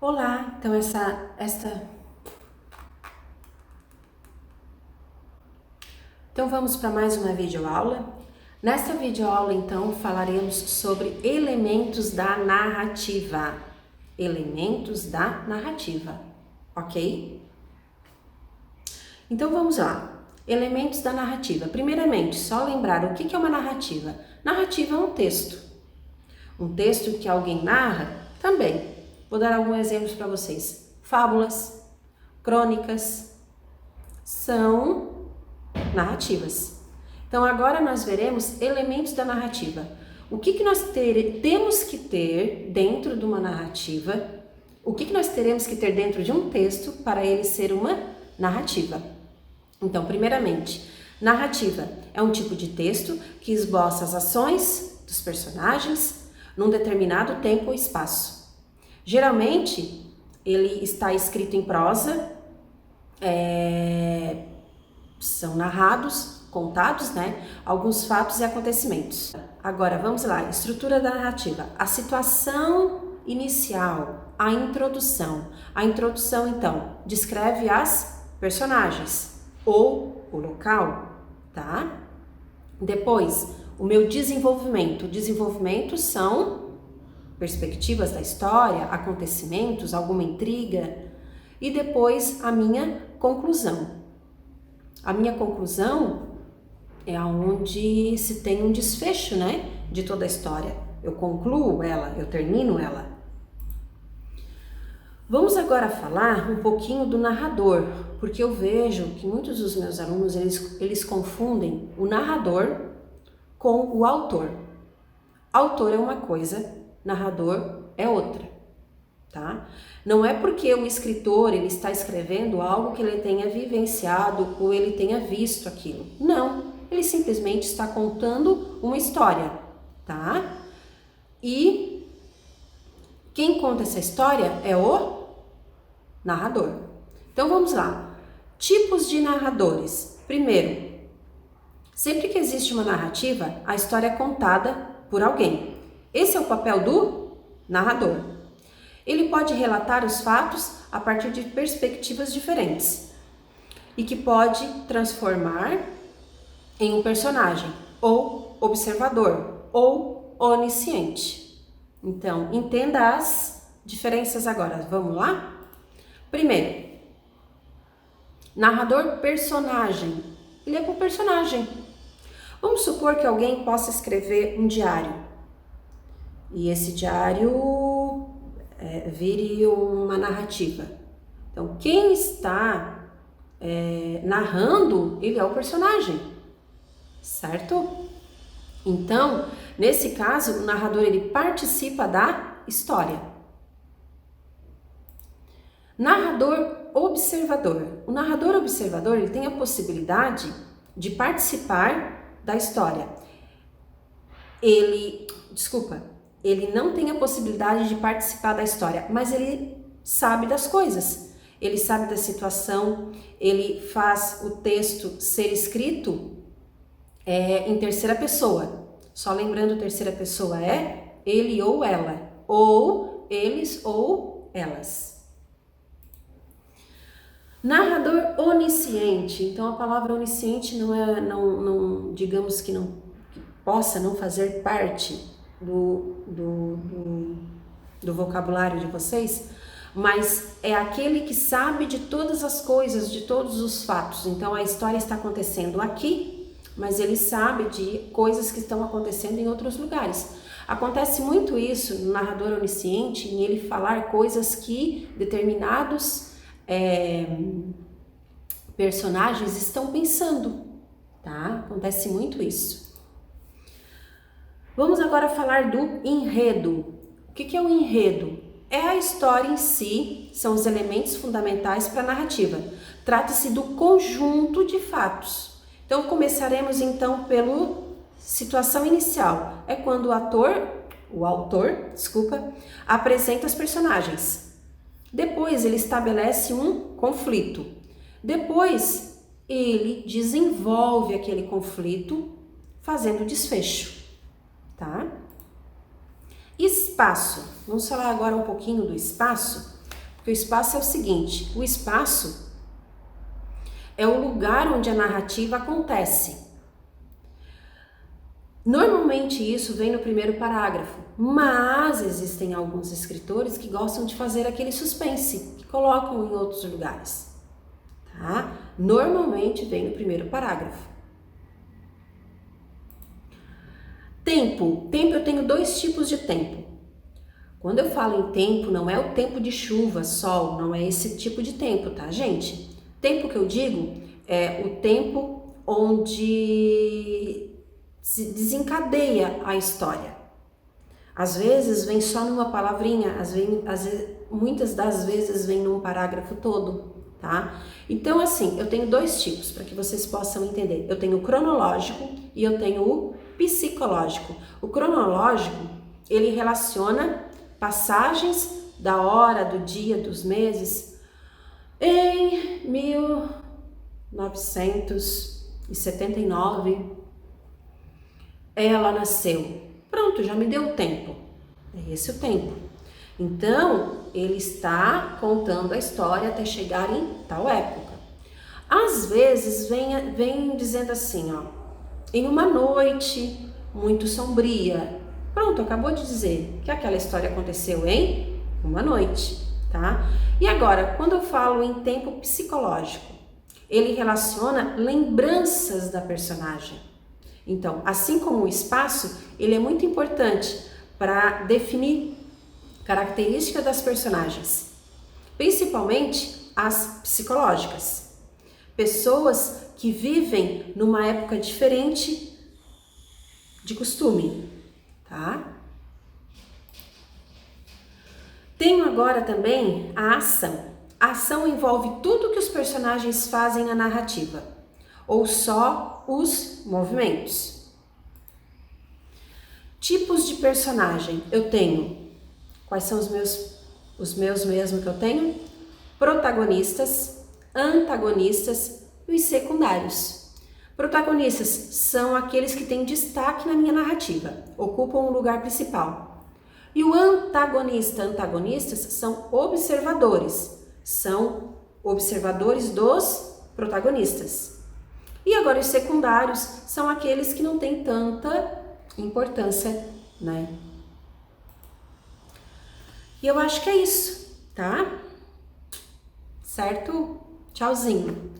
Olá, então Então vamos para mais uma videoaula. Nesta videoaula, então, falaremos sobre elementos da narrativa. Elementos da narrativa, ok? Então vamos lá. Elementos da narrativa. Primeiramente, só lembrar o que é uma narrativa. Narrativa é um texto. Um texto que alguém narra também. Vou dar alguns exemplos para vocês. Fábulas, crônicas, são narrativas. Então agora nós veremos elementos da narrativa. O que nós temos que ter dentro de uma narrativa? O que nós teremos que ter dentro de um texto para ele ser uma narrativa? Então, primeiramente, narrativa é um tipo de texto que esboça as ações dos personagens num determinado tempo ou espaço. Geralmente, ele está escrito em prosa, são narrados, contados, alguns fatos e acontecimentos. Agora, vamos lá, estrutura da narrativa. A situação inicial, a introdução. A introdução, então, descreve as personagens ou o local, tá? Depois, o meu desenvolvimento. Desenvolvimento são perspectivas da história, acontecimentos, alguma intriga. E depois, a minha conclusão. A minha conclusão é onde se tem um desfecho, de toda a história. Eu concluo ela, eu termino ela. Vamos agora falar um pouquinho do narrador, porque eu vejo que muitos dos meus alunos, eles confundem o narrador com o autor. Autor é uma coisa, narrador é outra, tá? Não é porque o escritor ele está escrevendo algo que ele tenha vivenciado ou ele tenha visto aquilo. Não, ele simplesmente está contando uma história, tá? E quem conta essa história é o narrador. Então vamos lá. Tipos de narradores. Primeiro, sempre que existe uma narrativa, a história é contada por alguém. Esse é o papel do narrador. Ele pode relatar os fatos a partir de perspectivas diferentes e que pode transformar em um personagem, ou observador, ou onisciente. Então, entenda as diferenças agora. Vamos lá? Primeiro, narrador personagem. Ele é um personagem. Vamos supor que alguém possa escrever um diário e esse diário vire uma narrativa. Então, quem está narrando, ele é o personagem, certo? Então, nesse caso, o narrador ele participa da história. Narrador observador. O narrador observador ele tem a possibilidade de participar da história. Ele não tem a possibilidade de participar da história, mas ele sabe das coisas. Ele sabe da situação, ele faz o texto ser escrito em terceira pessoa. Só lembrando, terceira pessoa é ele ou ela, ou eles ou elas. Narrador onisciente. Então a palavra onisciente não digamos que não possa não fazer parte do vocabulário de vocês, mas é aquele que sabe de todas as coisas, de todos os fatos. Então a história está acontecendo aqui, mas ele sabe de coisas que estão acontecendo em outros lugares. Acontece muito isso no narrador onisciente, em ele falar coisas que determinados personagens estão pensando, tá? Acontece muito isso. Vamos agora falar do enredo. O que é o enredo? É a história em si, são os elementos fundamentais para a narrativa. Trata-se do conjunto de fatos. Então, começaremos então pela situação inicial. É quando o autor, apresenta os personagens. Depois, ele estabelece um conflito. Depois, ele desenvolve aquele conflito fazendo desfecho. Tá? Espaço. Vamos falar agora um pouquinho do espaço. Porque o espaço é o seguinte, o espaço é o lugar onde a narrativa acontece. Normalmente isso vem no primeiro parágrafo, mas existem alguns escritores que gostam de fazer aquele suspense, que colocam em outros lugares, tá? Normalmente vem no primeiro parágrafo. Tempo. Tempo, eu tenho dois tipos de tempo. Quando eu falo em tempo, não é o tempo de chuva, sol, não é esse tipo de tempo, tá, gente? Tempo que eu digo é o tempo onde se desencadeia a história. Às vezes vem só numa palavrinha, muitas das vezes vem num parágrafo todo, tá? Então, assim, eu tenho dois tipos para que vocês possam entender. Eu tenho o cronológico e eu tenho o psicológico. O cronológico, ele relaciona passagens da hora, do dia, dos meses. Em 1979, ela nasceu. Pronto, já me deu tempo. É esse o tempo. Então, ele está contando a história até chegar em tal época. Às vezes, vem dizendo assim, ó, em uma noite muito sombria. Pronto, acabou de dizer que aquela história aconteceu em uma noite, tá? E agora, quando eu falo em tempo psicológico, ele relaciona lembranças da personagem. Então, assim como o espaço, ele é muito importante para definir características das personagens, principalmente as psicológicas. Pessoas que vivem numa época diferente de costume, tá? Tenho agora também a ação. A ação envolve tudo que os personagens fazem na narrativa, ou só os movimentos. Tipos de personagem. Eu tenho, quais são os meus mesmo que eu tenho? Protagonistas, antagonistas e os secundários. Protagonistas são aqueles que têm destaque na minha narrativa, ocupam um lugar principal. E o antagonistas são observadores dos protagonistas. E agora os secundários são aqueles que não têm tanta importância, né? E eu acho que é isso, tá? Certo? Tchauzinho!